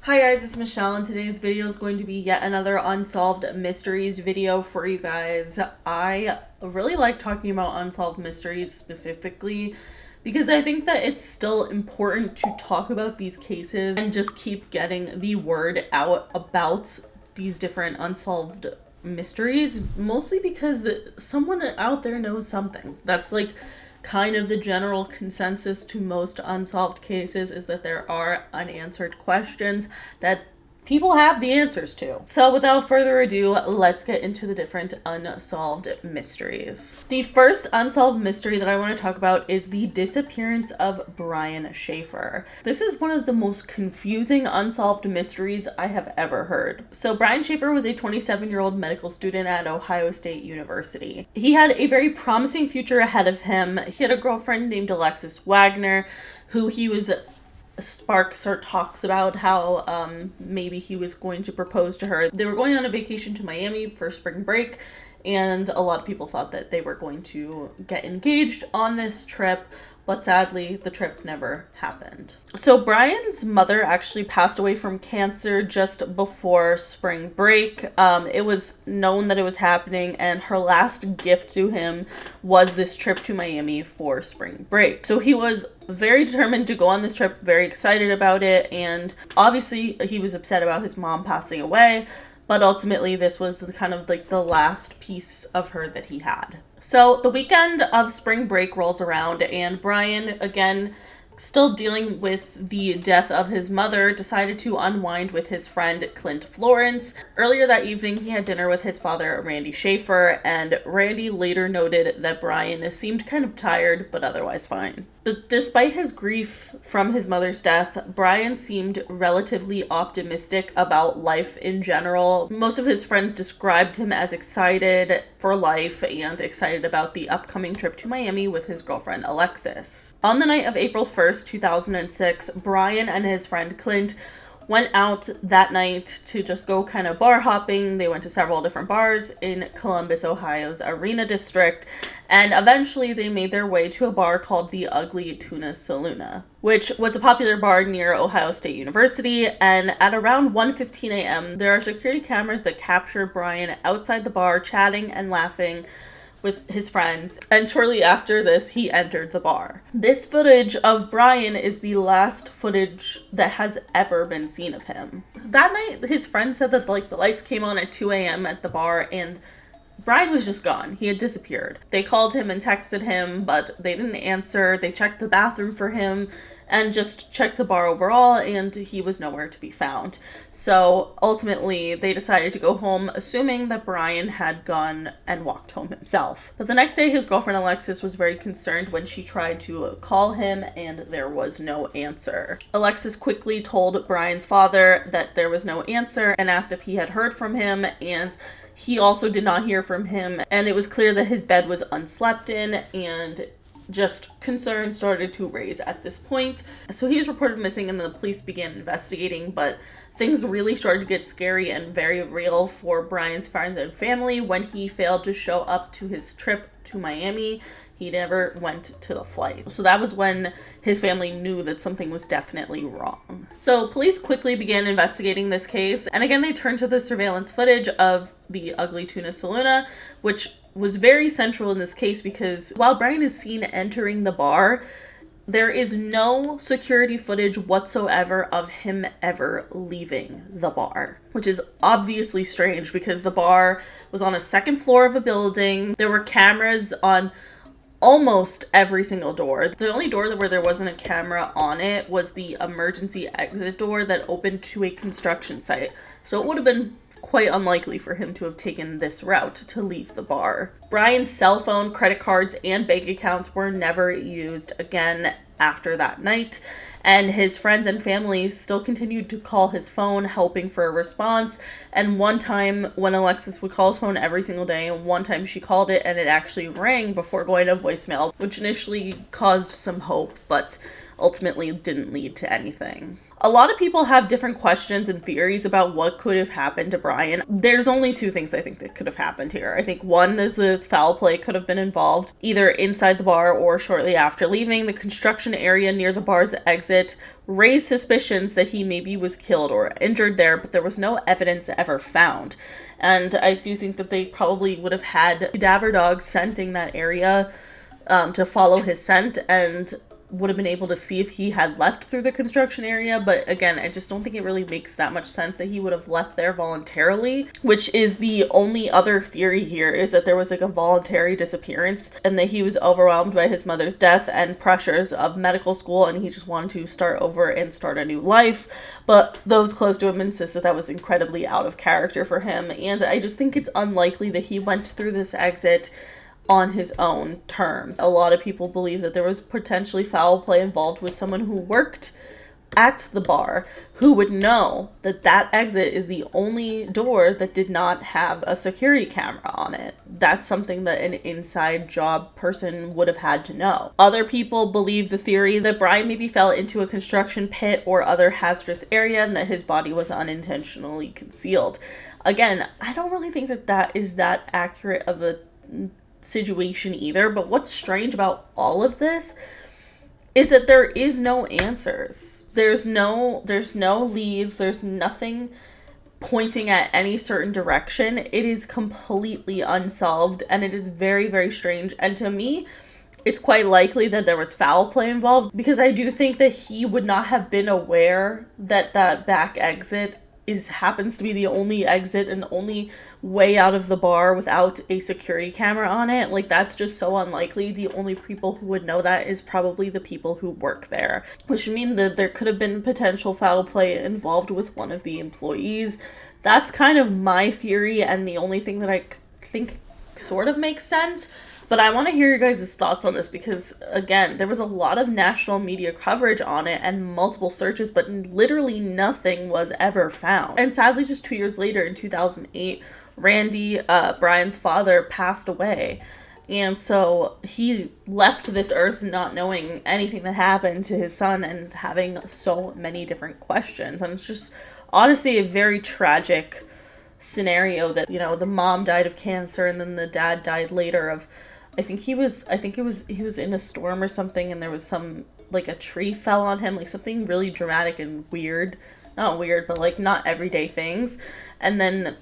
Hi guys, it's Michelle, and today's video is going to be yet another Unsolved Mysteries video for you guys. I really like talking about unsolved mysteries specifically because I think that it's still important to talk about these cases and just keep getting the word out about these different unsolved mysteries, mostly because someone out there knows something. That's like kind of the general consensus to most unsolved cases, is that there are unanswered questions that people have the answers to. So without further ado, let's get into the different unsolved mysteries. The first unsolved mystery that I want to talk about is the disappearance of Brian Schaefer. This is one of the most confusing unsolved mysteries I have ever heard. So Brian Schaefer was a 27-year-old medical student at Ohio State University. He had a very promising future ahead of him. He had a girlfriend named Alexis Wagner, who he was sparks or talks about how maybe he was going to propose to her. They were going on a vacation to Miami for spring break, and a lot of people thought that they were going to get engaged on this trip, but sadly the trip never happened. So Brian's mother actually passed away from cancer just before spring break. It was known that it was happening, and her last gift to him was this trip to Miami for spring break. So he was very determined to go on this trip, very excited about it, and obviously he was upset about his mom passing away, but ultimately this was kind of like the last piece of her that he had. So the weekend of spring break rolls around, and Brian, again, still dealing with the death of his mother, decided to unwind with his friend Clint Florence. Earlier that evening, he had dinner with his father, Randy Schaefer, and Randy later noted that Brian seemed kind of tired, but otherwise fine. But despite his grief from his mother's death, Brian seemed relatively optimistic about life in general. Most of his friends described him as excited for life and excited about the upcoming trip to Miami with his girlfriend Alexis. On the night of April 1st, 2006, Brian and his friend Clint went out that night to just go kind of bar hopping. They went to several different bars in Columbus, Ohio's Arena District, and eventually they made their way to a bar called the Ugly Tuna Saloon, which was a popular bar near Ohio State University. And at around 1:15 a.m., there are security cameras that capture Brian outside the bar chatting and laughing with his friends, and shortly after this, he entered the bar. This footage of Brian is the last footage that has ever been seen of him. That night, his friend said that the lights came on at 2 a.m. at the bar, and Brian was just gone. He had disappeared. They called him and texted him, but they didn't answer. They checked the bathroom for him and just checked the bar overall, and he was nowhere to be found. So ultimately, they decided to go home, assuming that Brian had gone and walked home himself. But the next day, his girlfriend Alexis was very concerned when she tried to call him, and there was no answer. Alexis quickly told Brian's father that there was no answer and asked if he had heard from him, and he also did not hear from him, and it was clear that his bed was unslept in, and just concern started to raise at this point. So he was reported missing, and the police began investigating, but things really started to get scary and very real for Brian's friends and family when he failed to show up to his trip to Miami. He never went to the flight. So that was when his family knew that something was definitely wrong. So police quickly began investigating this case, and again they turned to the surveillance footage of the Ugly Tuna Saloon, which was very central in this case because while Brian is seen entering the bar, there is no security footage whatsoever of him ever leaving the bar, which is obviously strange because the bar was on a second floor of a building. There were cameras on almost every single door. The only door where there wasn't a camera on it was the emergency exit door that opened to a construction site. So it would have been quite unlikely for him to have taken this route to leave the bar. Brian's cell phone, credit cards, and bank accounts were never used again after that night, and his friends and family still continued to call his phone, hoping for a response. And one time when Alexis would call his phone every single day, and one time she called it and it actually rang before going to voicemail, which initially caused some hope, but ultimately didn't lead to anything. A lot of people have different questions and theories about what could have happened to Brian. There's only two things I think that could have happened here. I think one is the foul play could have been involved either inside the bar or shortly after leaving. The construction area near the bar's exit raised suspicions that he maybe was killed or injured there, but there was no evidence ever found. And I do think that they probably would have had cadaver dogs scenting that area to follow his scent, and would have been able to see if he had left through the construction area. But again, I just don't think it really makes that much sense that he would have left there voluntarily, which is the only other theory here, is that there was like a voluntary disappearance and that he was overwhelmed by his mother's death and pressures of medical school and he just wanted to start over and start a new life. But those close to him insist that that was incredibly out of character for him, and I just think it's unlikely that he went through this exit on his own terms. A lot of people believe that there was potentially foul play involved with someone who worked at the bar who would know that that exit is the only door that did not have a security camera on it. That's something that an inside job person would have had to know. Other people believe the theory that Brian maybe fell into a construction pit or other hazardous area and that his body was unintentionally concealed. Again, I don't really think that that is that accurate of a situation either, but what's strange about all of this is that there is no answers. There's no leads, there's nothing pointing at any certain direction. It is completely unsolved, and it is very, very strange. And to me, it's quite likely that there was foul play involved, because I do think that he would not have been aware that that back exit happens to be the only exit and only way out of the bar without a security camera on it. Like, that's just so unlikely. The only people who would know that is probably the people who work there, which would mean that there could have been potential foul play involved with one of the employees. That's kind of my theory, and the only thing that I think sort of makes sense. But I want to hear your guys' thoughts on this, because, again, there was a lot of national media coverage on it and multiple searches, but literally nothing was ever found. And sadly, just 2 years later, in 2008, Randy, Brian's father, passed away. And so he left this earth not knowing anything that happened to his son and having so many different questions. And it's just, honestly, a very tragic scenario that, you know, the mom died of cancer and then the dad died later of, he was in a storm or something, and there was some, like, a tree fell on him, like something really dramatic and weird. Not weird, but like not everyday things. And then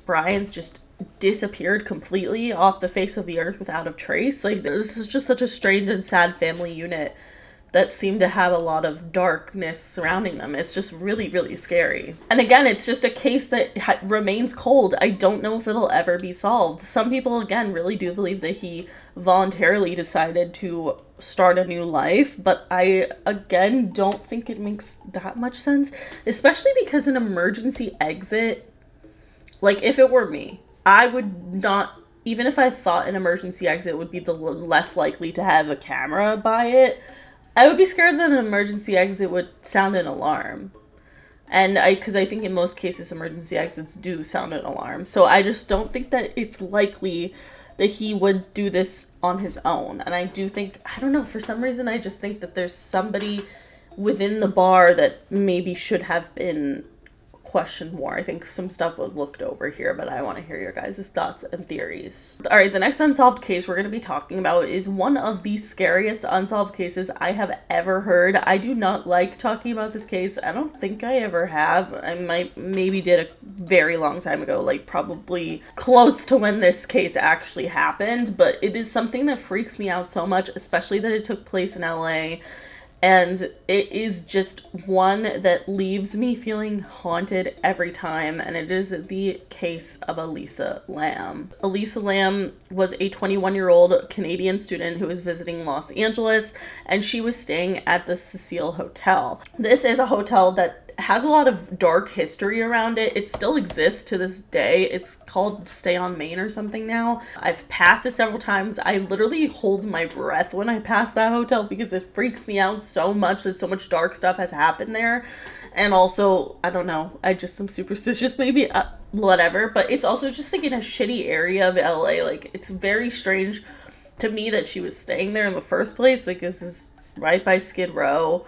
Brian's just disappeared completely off the face of the earth without a trace. Like, this is just such a strange and sad family unit that seem to have a lot of darkness surrounding them. It's just really, really scary. And again, it's just a case that remains cold. I don't know if it'll ever be solved. Some people, again, really do believe that he voluntarily decided to start a new life, but I, again, don't think it makes that much sense, especially because an emergency exit, like, if it were me, I would not, even if I thought an emergency exit would be the less likely to have a camera by it, I would be scared that an emergency exit would sound an alarm. And because I think in most cases emergency exits do sound an alarm. So I just don't think that it's likely that he would do this on his own. And I do think, I don't know, for some reason I just think that there's somebody within the bar that maybe should have been questioned more. I think some stuff was looked over here, but I want to hear your guys' thoughts and theories. All right, the next unsolved case we're going to be talking about is one of the scariest unsolved cases I have ever heard. I do not like talking about this case. I don't think I ever have. I maybe did a very long time ago, like probably close to when this case actually happened, but it is something that freaks me out so much, especially that it took place in LA. And it is just one that leaves me feeling haunted every time, and it is the case of Alisa Lam. Alisa Lam was a 21-year-old Canadian student who was visiting Los Angeles, and she was staying at the Cecil Hotel. This is a hotel that has a lot of dark history around it. It still exists to this day. It's called Stay on Main or something now. I've passed it several times. I literally hold my breath when I pass that hotel because it freaks me out so much that so much dark stuff has happened there. And also, I don't know, I just am superstitious maybe, whatever. But it's also just like in a shitty area of LA. Like, it's very strange to me that she was staying there in the first place. Like, this is right by Skid Row.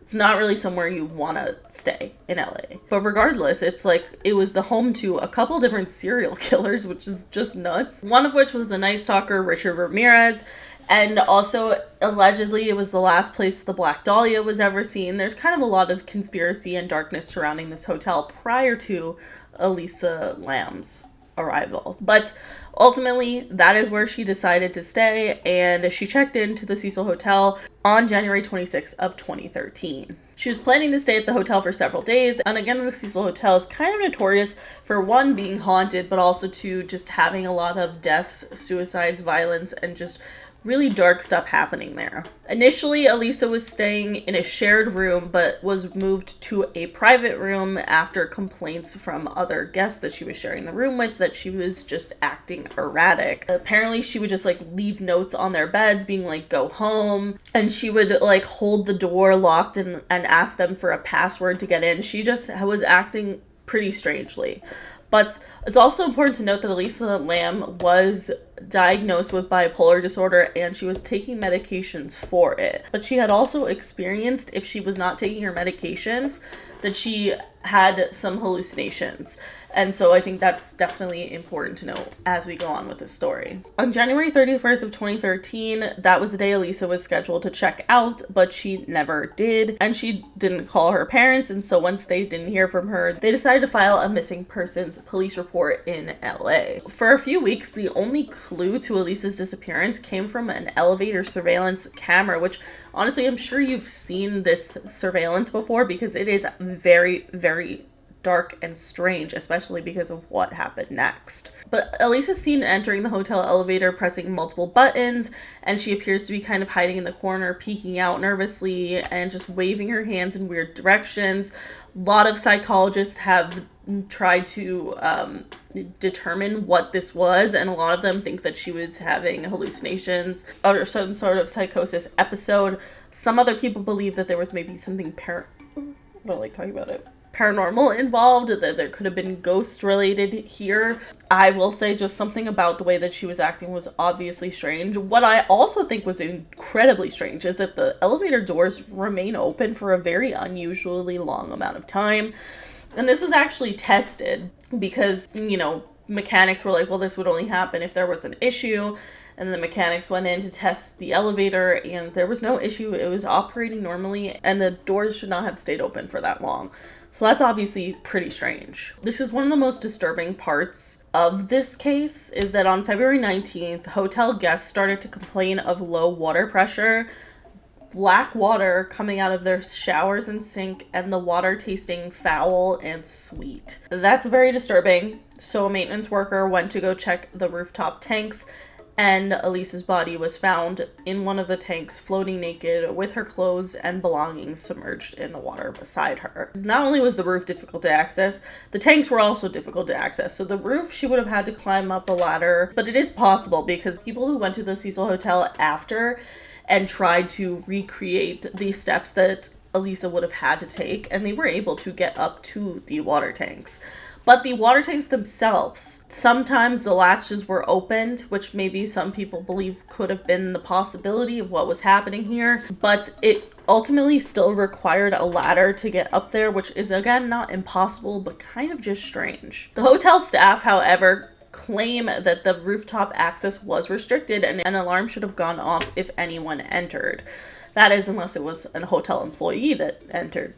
It's not really somewhere you want to stay in LA. But regardless, it's like it was the home to a couple different serial killers, which is just nuts. One of which was the Night Stalker Richard Ramirez. And also, allegedly, it was the last place the Black Dahlia was ever seen. There's kind of a lot of conspiracy and darkness surrounding this hotel prior to Alisa Lam's arrival. But ultimately, that is where she decided to stay, and she checked into the Cecil Hotel on January 26th of 2013. She was planning to stay at the hotel for several days, and again, the Cecil Hotel is kind of notorious for, one, being haunted, but also two, just having a lot of deaths, suicides, violence, and just really dark stuff happening there. Initially, Alisa was staying in a shared room, but was moved to a private room after complaints from other guests that she was sharing the room with that she was just acting erratic. Apparently, she would just like leave notes on their beds being like, go home. And she would like hold the door locked and ask them for a password to get in. She just was acting pretty strangely. But it's also important to note that Alisa Lam was diagnosed with bipolar disorder and she was taking medications for it. But she had also experienced, if she was not taking her medications, that she had some hallucinations. And so I think that's definitely important to know as we go on with this story. On January 31st of 2013, that was the day Alisa was scheduled to check out, but she never did. And she didn't call her parents. And so once they didn't hear from her, they decided to file a missing persons police report in LA. For a few weeks, the only clue to Alisa's disappearance came from an elevator surveillance camera, which honestly, I'm sure you've seen this surveillance before because it is very, very dark and strange, especially because of what happened next. But Alisa's seen entering the hotel elevator, pressing multiple buttons, and she appears to be kind of hiding in the corner, peeking out nervously, and just waving her hands in weird directions. A lot of psychologists have tried to determine what this was, and a lot of them think that she was having hallucinations or some sort of psychosis episode. Some other people believe that there was maybe something I don't like talking about it. Paranormal involved, that there could have been ghost related here. I will say just something about the way that she was acting was obviously strange. What I also think was incredibly strange is that the elevator doors remain open for a very unusually long amount of time. And this was actually tested because, mechanics were like, well, this would only happen if there was an issue. And the mechanics went in to test the elevator and there was no issue. It was operating normally and the doors should not have stayed open for that long. So that's obviously pretty strange. This is one of the most disturbing parts of this case is that on February 19th, hotel guests started to complain of low water pressure, black water coming out of their showers and sink, and the water tasting foul and sweet. That's very disturbing. So a maintenance worker went to go check the rooftop tanks, and Alisa's body was found in one of the tanks floating naked with her clothes and belongings submerged in the water beside her. Not only was the roof difficult to access, the tanks were also difficult to access. So the roof, she would have had to climb up a ladder, but it is possible because people who went to the Cecil Hotel after and tried to recreate the steps that Alisa would have had to take, and they were able to get up to the water tanks. But the water tanks themselves, sometimes the latches were opened, which maybe some people believe could have been the possibility of what was happening here. But it ultimately still required a ladder to get up there, which is, again, not impossible, but kind of just strange. The hotel staff, however, claim that the rooftop access was restricted and an alarm should have gone off if anyone entered. That is, unless it was a hotel employee that entered.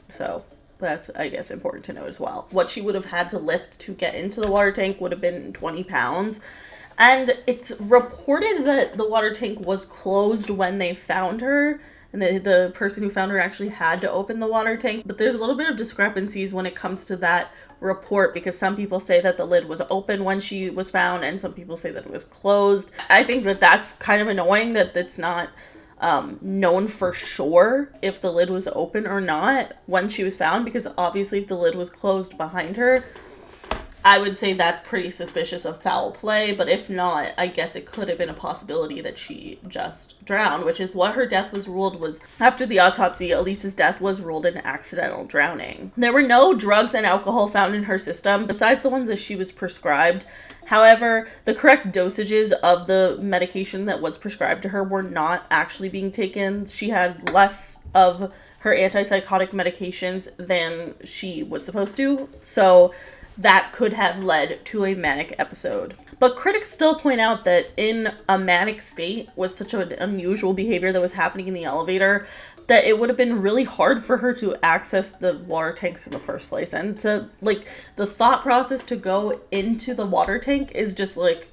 So that's, I guess, important to know as well. What she would have had to lift to get into the water tank would have been 20 pounds. And it's reported that the water tank was closed when they found her. And the person who found her actually had to open the water tank. But there's a little bit of discrepancies when it comes to that report, because some people say that the lid was open when she was found and some people say that it was closed. I think that that's kind of annoying that it's not known for sure if the lid was open or not when she was found, because obviously if the lid was closed behind her, I would say that's pretty suspicious of foul play. But if not, I guess it could have been a possibility that she just drowned, which is what her death was ruled was. After the autopsy, Alisa's death was ruled an accidental drowning. There were no drugs and alcohol found in her system besides the ones that she was prescribed. However, the correct dosages of the medication that was prescribed to her were not actually being taken. She had less of her antipsychotic medications than she was supposed to. So that could have led to a manic episode. But critics still point out that in a manic state with such an unusual behavior that was happening in the elevator, that it would have been really hard for her to access the water tanks in the first place. And to, like, the thought process to go into the water tank is just, like,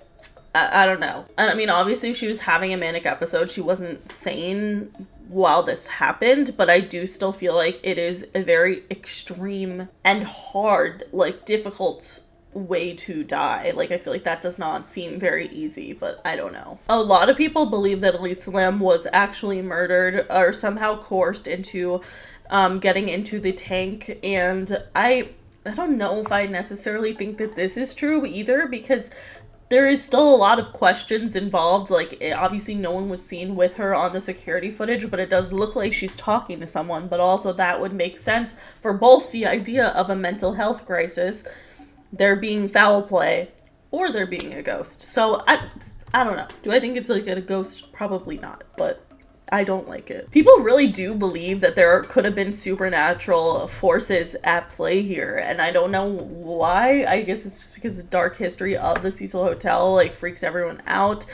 I don't know. And I mean, obviously she was having a manic episode. She wasn't sane while this happened, but I do still feel like it is a very extreme and hard, like, difficult way to die. Like, I feel like that does not seem very easy, but I don't know. A lot of people believe that Alisa Lam was actually murdered or somehow coerced into getting into the tank, and I don't know if I necessarily think that this is true either, because there is still a lot of questions involved. Like, obviously no one was seen with her on the security footage, but it does look like she's talking to someone. But also that would make sense for both the idea of a mental health crisis, there being foul play, or there being a ghost. So I don't know. Do I think it's like a ghost? Probably not, but I don't like it. People really do believe that there could have been supernatural forces at play here, and I don't know why. I guess it's just because the dark history of the Cecil Hotel, like, freaks everyone out.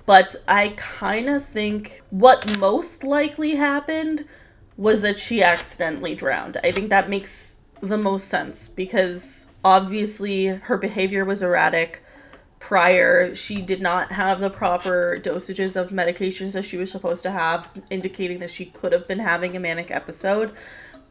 But I kind of think what most likely happened was that she accidentally drowned. I think that makes the most sense, because obviously her behavior was erratic prior. She did not have the proper dosages of medications that she was supposed to have, indicating that she could have been having a manic episode.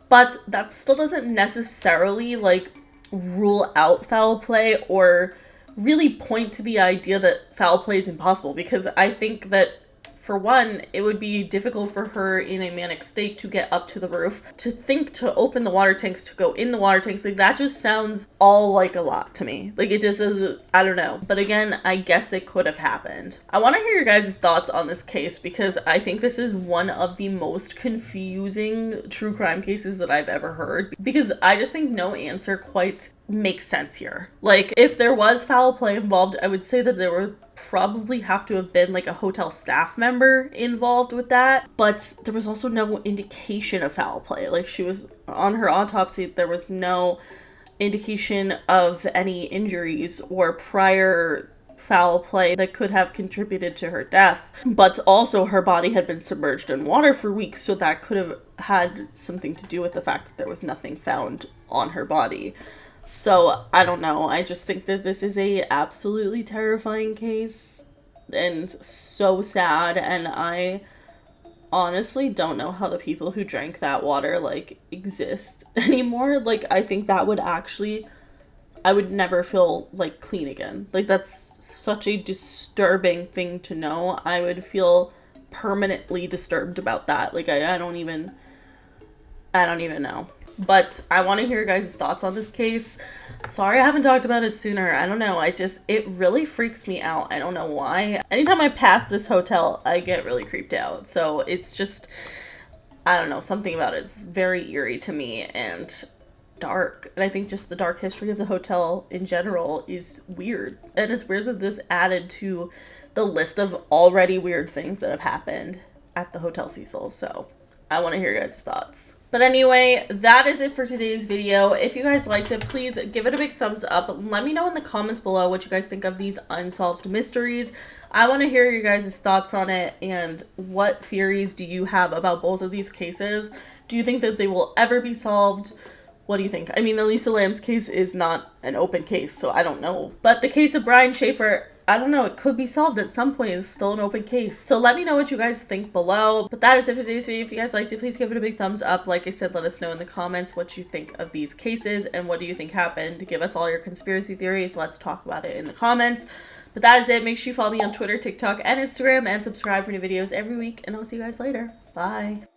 But that still doesn't necessarily, like, rule out foul play or really point to the idea that foul play is impossible, because I think that, for one, it would be difficult for her in a manic state to get up to the roof, to think to open the water tanks, to go in the water tanks. Like, that just sounds all like a lot to me. Like, it just is, I don't know. But again, I guess it could have happened. I want to hear your guys' thoughts on this case, because I think this is one of the most confusing true crime cases that I've ever heard, because I just think no answer quite makes sense here. Like, if there was foul play involved, I would say that there would probably have to have been, like, a hotel staff member involved with that, but there was also no indication of foul play. Like, she was on her autopsy, there was no indication of any injuries or prior foul play that could have contributed to her death. But also her body had been submerged in water for weeks, so that could have had something to do with the fact that there was nothing found on her body. So, I don't know. I just think that this is a absolutely terrifying case and so sad, and I honestly don't know how the people who drank that water, like, exist anymore. Like, I think that would actually, I would never feel, like, clean again. Like, that's such a disturbing thing to know. I would feel permanently disturbed about that. Like, I don't even know. But I want to hear your guys' thoughts on this case. Sorry I haven't talked about it sooner. I don't know. It really freaks me out. I don't know why. Anytime I pass this hotel, I get really creeped out. So it's just, I don't know, something about it is very eerie to me and dark. And I think just the dark history of the hotel in general is weird. And it's weird that this added to the list of already weird things that have happened at the Hotel Cecil. So I want to hear your guys' thoughts. But anyway, that is it for today's video. If you guys liked it, please give it a big thumbs up. Let me know in the comments below what you guys think of these unsolved mysteries. I want to hear your guys' thoughts on it, and what theories do you have about both of these cases? Do you think that they will ever be solved? What do you think? I mean, Alisa Lam's case is not an open case, so I don't know. But the case of Brian Schaefer, I don't know, it could be solved at some point. It's still an open case. So let me know what you guys think below. But that is it for today's video. If you guys liked it, please give it a big thumbs up. Like I said, let us know in the comments what you think of these cases and what do you think happened. Give us all your conspiracy theories. Let's talk about it in the comments. But that is it. Make sure you follow me on Twitter, TikTok, and Instagram, and subscribe for new videos every week. And I'll see you guys later. Bye.